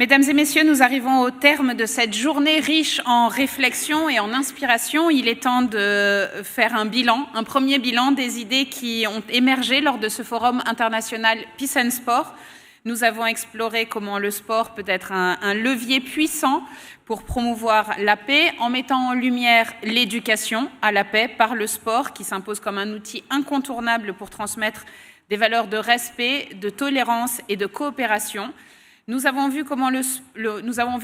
Mesdames et messieurs, nous arrivons au terme de cette journée riche en réflexion et en inspiration. Il est temps de faire un premier bilan des idées qui ont émergé lors de ce forum international Peace and Sport. Nous avons exploré comment le sport peut être un levier puissant pour promouvoir la paix en mettant en lumière l'éducation à la paix par le sport qui s'impose comme un outil incontournable pour transmettre des valeurs de respect, de tolérance et de coopération. Nous avons vu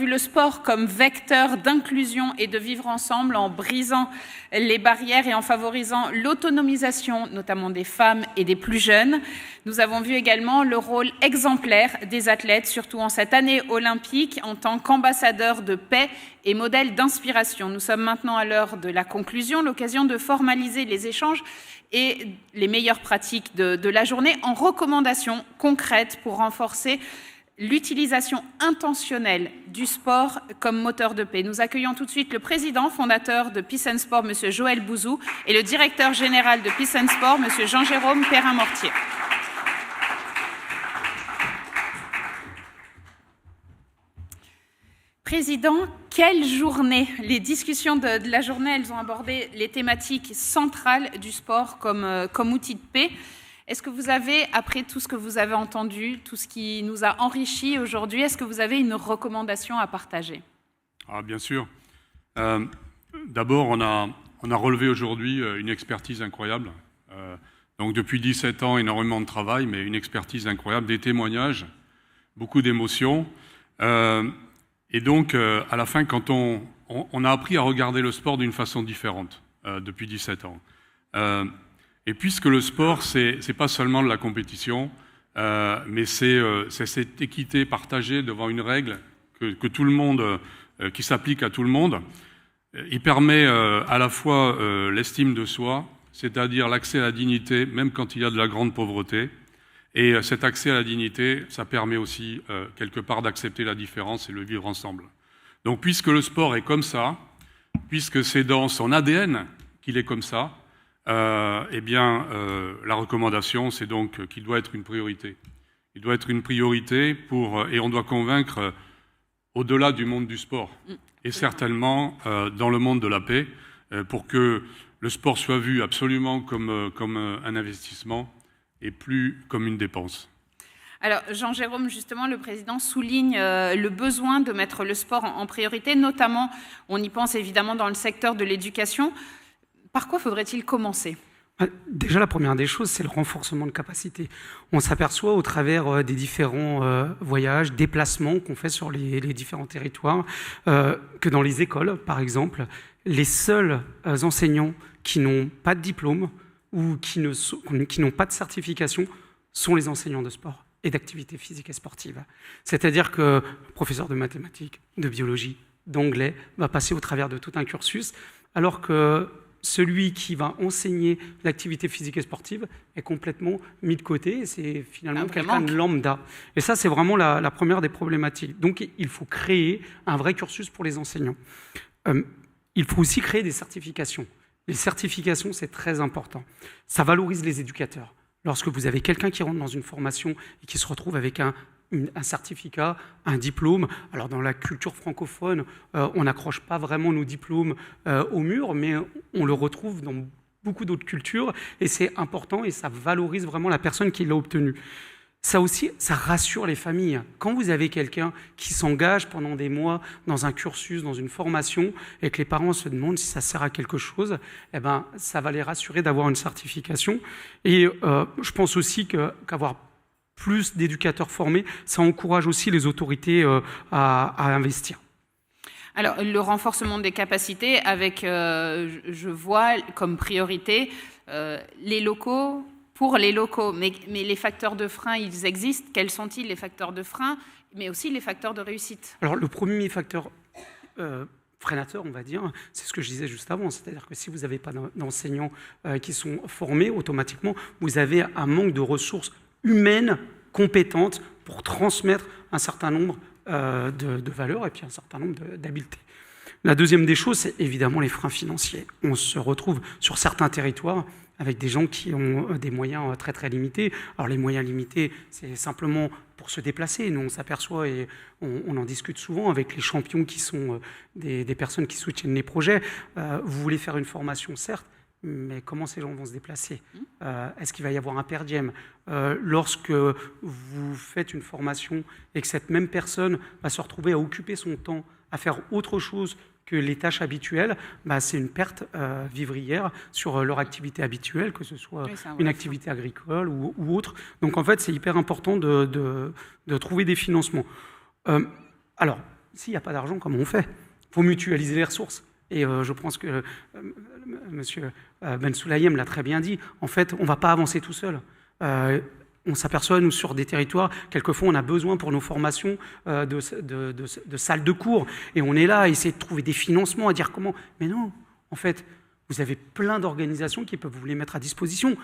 le sport comme vecteur d'inclusion et de vivre ensemble en brisant les barrières et en favorisant l'autonomisation, notamment des femmes et des plus jeunes. Nous avons vu également le rôle exemplaire des athlètes, surtout en cette année olympique, en tant qu'ambassadeurs de paix et modèles d'inspiration. Nous sommes maintenant à l'heure de la conclusion, l'occasion de formaliser les échanges et les meilleures pratiques de la journée en recommandations concrètes pour renforcer l'utilisation intentionnelle du sport comme moteur de paix. Nous accueillons tout de suite le président fondateur de Peace and Sport, M. Joël Bouzou, et le directeur général de Peace and Sport, M. Jean-Jérôme Perrin-Mortier. Président, quelle journée! Les discussions de la journée, elles ont abordé les thématiques centrales du sport comme outil de paix. Est-ce que vous avez, après tout ce que vous avez entendu, tout ce qui nous a enrichis aujourd'hui, est-ce que vous avez une recommandation à partager? Bien sûr. D'abord, on a relevé aujourd'hui une expertise incroyable. Donc depuis 17 ans, énormément de travail, mais une expertise incroyable, des témoignages, beaucoup d'émotions. Et donc, à la fin, quand on a appris à regarder le sport d'une façon différente depuis 17 ans. Et puisque le sport, c'est pas seulement de la compétition, mais c'est cette équité partagée devant une règle que tout le monde, qui s'applique à tout le monde. Il permet à la fois l'estime de soi, c'est-à-dire l'accès à la dignité, même quand il y a de la grande pauvreté. Et cet accès à la dignité, ça permet aussi quelque part d'accepter la différence et le vivre ensemble. Donc puisque le sport est comme ça, puisque c'est dans son ADN qu'il est comme ça, la recommandation, c'est donc qu'il doit être une priorité. Il doit être une priorité et on doit convaincre au-delà du monde du sport, et certainement dans le monde de la paix, pour que le sport soit vu absolument comme un investissement et plus comme une dépense. Alors, Jean-Jérôme, justement, le président souligne le besoin de mettre le sport en priorité, notamment, on y pense évidemment dans le secteur de l'éducation. Par quoi faudrait-il commencer? Déjà, la première des choses, c'est le renforcement de capacité. On s'aperçoit au travers des différents voyages, déplacements qu'on fait sur les différents territoires, que dans les écoles, par exemple, les seuls enseignants qui n'ont pas de diplôme ou qui n'ont pas de certification sont les enseignants de sport et d'activité physique et sportive. C'est-à-dire que le professeur de mathématiques, de biologie, d'anglais va passer au travers de tout un cursus, alors que celui qui va enseigner l'activité physique et sportive est complètement mis de côté, et c'est finalement quelqu'un de lambda. Et ça, c'est vraiment la première des problématiques. Donc, il faut créer un vrai cursus pour les enseignants. Il faut aussi créer des certifications. Les certifications, c'est très important. Ça valorise les éducateurs. Lorsque vous avez quelqu'un qui rentre dans une formation et qui se retrouve avec un certificat, un diplôme. Alors dans la culture francophone, on n'accroche pas vraiment nos diplômes au mur, mais on le retrouve dans beaucoup d'autres cultures, et c'est important et ça valorise vraiment la personne qui l'a obtenu. Ça aussi, ça rassure les familles. Quand vous avez quelqu'un qui s'engage pendant des mois dans un cursus, dans une formation, et que les parents se demandent si ça sert à quelque chose, ça va les rassurer d'avoir une certification. Et je pense aussi qu'avoir plus d'éducateurs formés, ça encourage aussi les autorités à investir. Alors, le renforcement des capacités avec, je vois comme priorité, les locaux, pour les locaux. Mais les facteurs de frein, ils existent. Quels sont-ils, les facteurs de frein, mais aussi les facteurs de réussite? Alors, le premier facteur freinateur, on va dire, c'est ce que je disais juste avant. C'est-à-dire que si vous n'avez pas d'enseignants qui sont formés, automatiquement, vous avez un manque de ressources humaines compétentes pour transmettre un certain nombre de valeurs et puis un certain nombre d'habiletés. La deuxième des choses, c'est évidemment les freins financiers. On se retrouve sur certains territoires avec des gens qui ont des moyens très très limités. Alors les moyens limités, c'est simplement pour se déplacer. Nous, on s'aperçoit et on en discute souvent avec les champions qui sont des personnes qui soutiennent les projets. Vous voulez faire une formation, certes, mais comment ces gens vont se déplacer? Est-ce qu'il va y avoir un per diem? Lorsque vous faites une formation et que cette même personne va se retrouver à occuper son temps à faire autre chose que les tâches habituelles, c'est une perte vivrière sur leur activité habituelle, que ce soit une activité agricole ou autre. Donc en fait, c'est hyper important de trouver des financements. Alors, s'il n'y a pas d'argent, comment on fait? Il faut mutualiser les ressources. Et je pense que M. Ben Sulayem l'a très bien dit. En fait, on ne va pas avancer tout seul. On s'aperçoit, nous, sur des territoires, quelquefois, on a besoin pour nos formations de salles de cours. Et on est là à essayer de trouver des financements, à dire comment. Mais non, en fait, vous avez plein d'organisations qui peuvent vous les mettre à disposition.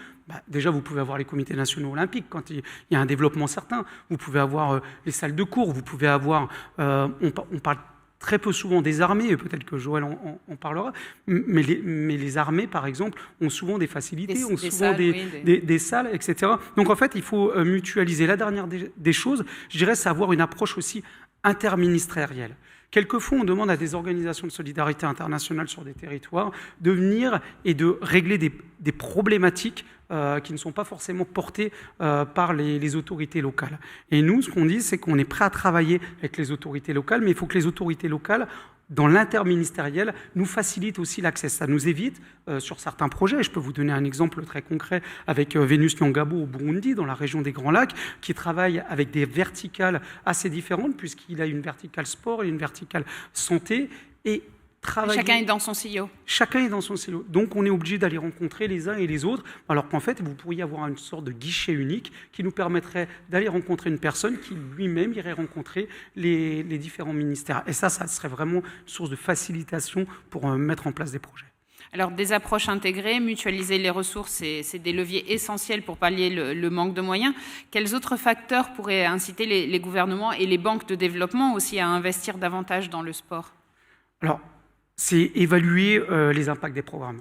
Déjà, vous pouvez avoir les comités nationaux olympiques quand il y a un développement certain. Vous pouvez avoir les salles de cours. Vous pouvez avoir... on parle très peu souvent des armées, et peut-être que Joël en parlera, mais les armées, par exemple, ont souvent des facilités, ont souvent des salles, etc. Donc en fait, il faut mutualiser. La dernière des choses, je dirais, c'est avoir une approche aussi interministérielle. Quelquefois, on demande à des organisations de solidarité internationale sur des territoires de venir et de régler des problématiques qui ne sont pas forcément portées par les autorités locales. Et nous, ce qu'on dit, c'est qu'on est prêt à travailler avec les autorités locales, mais il faut que les autorités locales, dans l'interministériel, nous facilitent aussi l'accès. Ça nous évite, sur certains projets, je peux vous donner un exemple très concret avec Vénus Nyangabo au Burundi, dans la région des Grands Lacs, qui travaille avec des verticales assez différentes, puisqu'il a une verticale sport et une verticale santé, et chacun est dans son silo. Chacun est dans son silo. Donc on est obligé d'aller rencontrer les uns et les autres, alors qu'en fait, vous pourriez avoir une sorte de guichet unique qui nous permettrait d'aller rencontrer une personne qui lui-même irait rencontrer les différents ministères. Et ça serait vraiment une source de facilitation pour mettre en place des projets. Alors, des approches intégrées, mutualiser les ressources, c'est des leviers essentiels pour pallier le manque de moyens. Quels autres facteurs pourraient inciter les gouvernements et les banques de développement aussi à investir davantage dans le sport? Alors, c'est évaluer les impacts des programmes.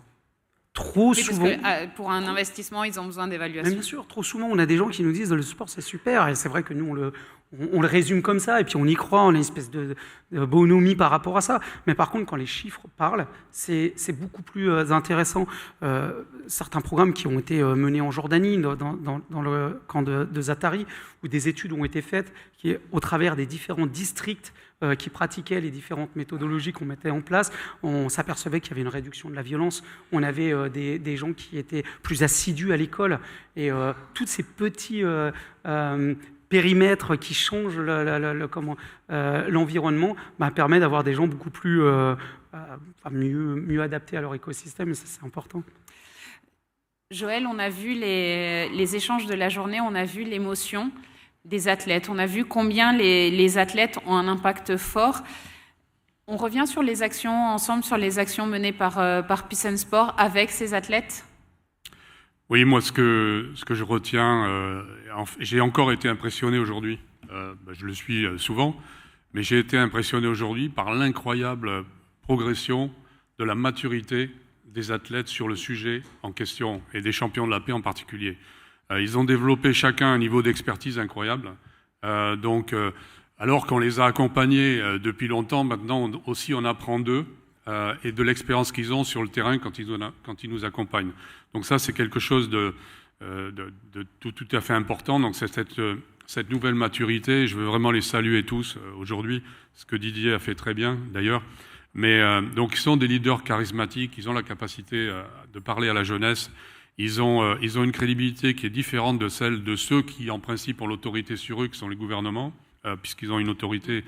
Trop souvent... Parce que, pour un investissement, ils ont besoin d'évaluation. Bien sûr, trop souvent, on a des gens qui nous disent le sport, c'est super. Et c'est vrai que nous, on le résume comme ça, et puis on y croit, on a une espèce de bonhomie par rapport à ça. Mais par contre, quand les chiffres parlent, c'est beaucoup plus intéressant. Certains programmes qui ont été menés en Jordanie, dans le camp de Zaatari, où des études ont été faites au travers des différents districts qui pratiquaient les différentes méthodologies qu'on mettait en place, on s'apercevait qu'il y avait une réduction de la violence, on avait des gens qui étaient plus assidus à l'école, et tous ces petits périmètres qui changent l'environnement permet d'avoir des gens beaucoup plus mieux adaptés à leur écosystème, et ça c'est important. Joël, on a vu les échanges de la journée, on a vu l'émotion des athlètes, on a vu combien les athlètes ont un impact fort. On revient sur les actions ensemble, sur les actions menées par Peace and Sport avec ces athlètes? Oui, moi, ce que je retiens, j'ai encore été impressionné aujourd'hui, je le suis souvent, mais j'ai été impressionné aujourd'hui par l'incroyable progression de la maturité des athlètes sur le sujet en question, et des champions de la paix en particulier. Ils ont développé chacun un niveau d'expertise incroyable. Alors qu'on les a accompagnés depuis longtemps, maintenant aussi on apprend d'eux et de l'expérience qu'ils ont sur le terrain quand ils nous accompagnent. Donc ça, c'est quelque chose de tout à fait important. Donc c'est cette nouvelle maturité. Je veux vraiment les saluer tous aujourd'hui, ce que Didier a fait très bien d'ailleurs. Mais donc ils sont des leaders charismatiques, ils ont la capacité de parler à la jeunesse. Ils ont une crédibilité qui est différente de celle de ceux qui, en principe, ont l'autorité sur eux, qui sont les gouvernements, puisqu'ils ont une autorité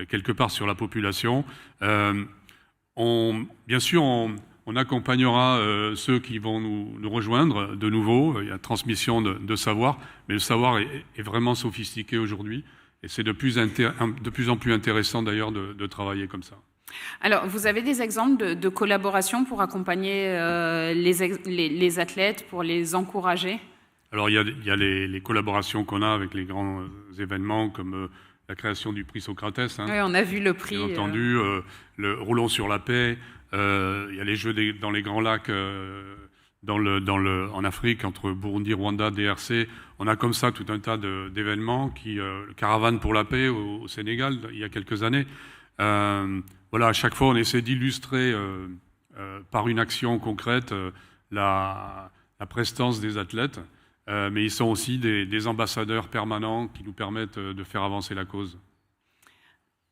quelque part sur la population. Bien sûr, on accompagnera ceux qui vont nous rejoindre de nouveau. Il y a transmission de savoir, mais le savoir est vraiment sophistiqué aujourd'hui. Et c'est de plus en plus intéressant, d'ailleurs, de travailler comme ça. Alors, vous avez des exemples de collaboration pour accompagner les athlètes, pour les encourager? Alors, il y a les collaborations qu'on a avec les grands événements, comme la création du prix Socrates. Oui, on a vu le prix. Bien entendu, le Roulons sur la paix. Il y a les Jeux dans les Grands Lacs en Afrique, entre Burundi, Rwanda, DRC. On a comme ça tout un tas d'événements, Caravane pour la paix au Sénégal, il y a quelques années. Voilà, à chaque fois, on essaie d'illustrer par une action concrète la prestance des athlètes, mais ils sont aussi des ambassadeurs permanents qui nous permettent de faire avancer la cause.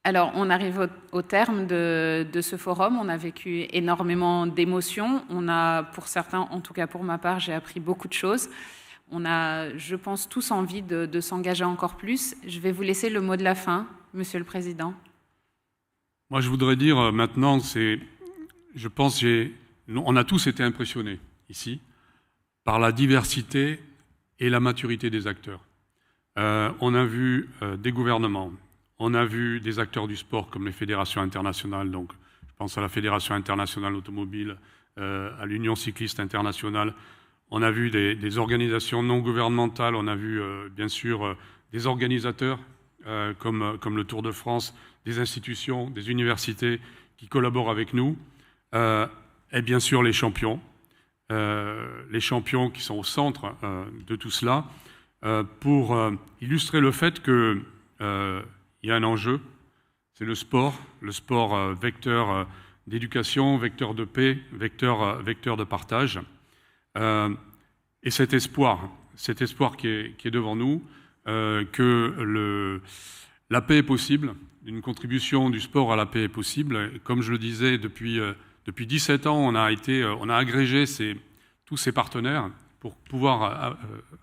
Alors, on arrive au terme de ce forum. On a vécu énormément d'émotions. On a, pour certains, en tout cas pour ma part, j'ai appris beaucoup de choses. On a, je pense, tous envie de s'engager encore plus. Je vais vous laisser le mot de la fin, Monsieur le Président. Moi, je voudrais dire maintenant, je pense, on a tous été impressionnés ici par la diversité et la maturité des acteurs. On a vu des gouvernements. On a vu des acteurs du sport comme les fédérations internationales, donc je pense à la Fédération internationale automobile, à l'Union cycliste internationale. On a vu des organisations non gouvernementales, on a vu bien sûr des organisateurs comme le Tour de France, des institutions, des universités qui collaborent avec nous, et bien sûr les champions qui sont au centre de tout cela, pour illustrer le fait que il y a un enjeu, c'est le sport vecteur d'éducation, vecteur de paix, vecteur de partage. Et cet espoir qui est devant nous, que la paix est possible, une contribution du sport à la paix est possible. Et comme je le disais, depuis 17 ans, on a agrégé tous ces partenaires pour pouvoir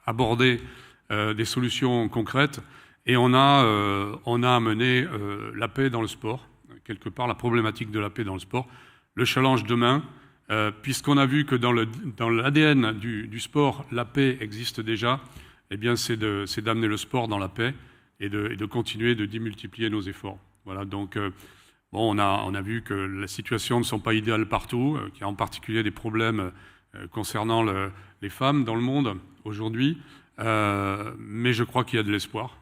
aborder des solutions concrètes. Et on a amené la paix dans le sport, quelque part la problématique de la paix dans le sport. Le challenge demain, puisqu'on a vu que dans l'ADN du sport, la paix existe déjà, eh bien c'est d'amener le sport dans la paix et de continuer de démultiplier nos efforts. Voilà, donc bon, on a vu que les situations ne sont pas idéales partout, qu'il y a en particulier des problèmes concernant les femmes dans le monde aujourd'hui, mais je crois qu'il y a de l'espoir.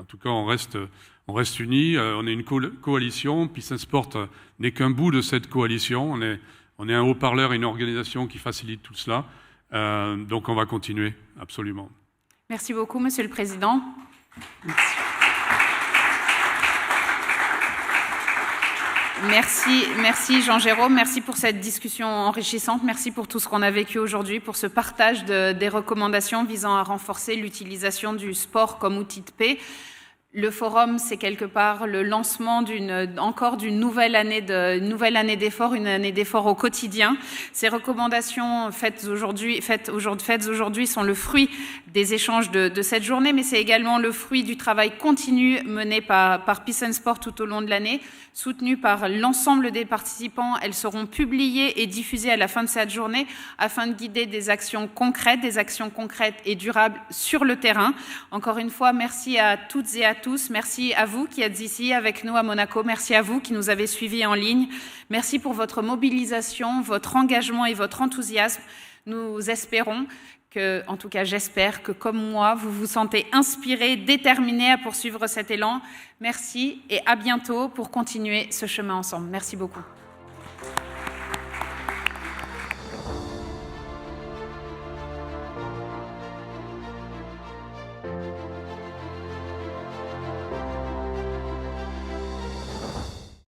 En tout cas, on reste unis, on est une coalition, Peace and Sport n'est qu'un bout de cette coalition, on est un haut-parleur et une organisation qui facilite tout cela, donc on va continuer, absolument. Merci beaucoup, Monsieur le Président. Merci Jean-Jérôme, merci pour cette discussion enrichissante, merci pour tout ce qu'on a vécu aujourd'hui, pour ce partage des recommandations visant à renforcer l'utilisation du sport comme outil de paix. Le forum, c'est quelque part le lancement d'une nouvelle année d'efforts, une année d'efforts au quotidien. Ces recommandations faites aujourd'hui sont le fruit des échanges de cette journée, mais c'est également le fruit du travail continu mené par Peace and Sport tout au long de l'année, soutenu par l'ensemble des participants. Elles seront publiées et diffusées à la fin de cette journée afin de guider des actions concrètes et durables sur le terrain. Encore une fois, merci à toutes et à tous. Merci à vous qui êtes ici avec nous à Monaco. Merci à vous qui nous avez suivis en ligne. Merci pour votre mobilisation, votre engagement et votre enthousiasme. Nous espérons en tout cas j'espère que comme moi, vous vous sentez inspirés, déterminés à poursuivre cet élan. Merci et à bientôt pour continuer ce chemin ensemble. Merci beaucoup.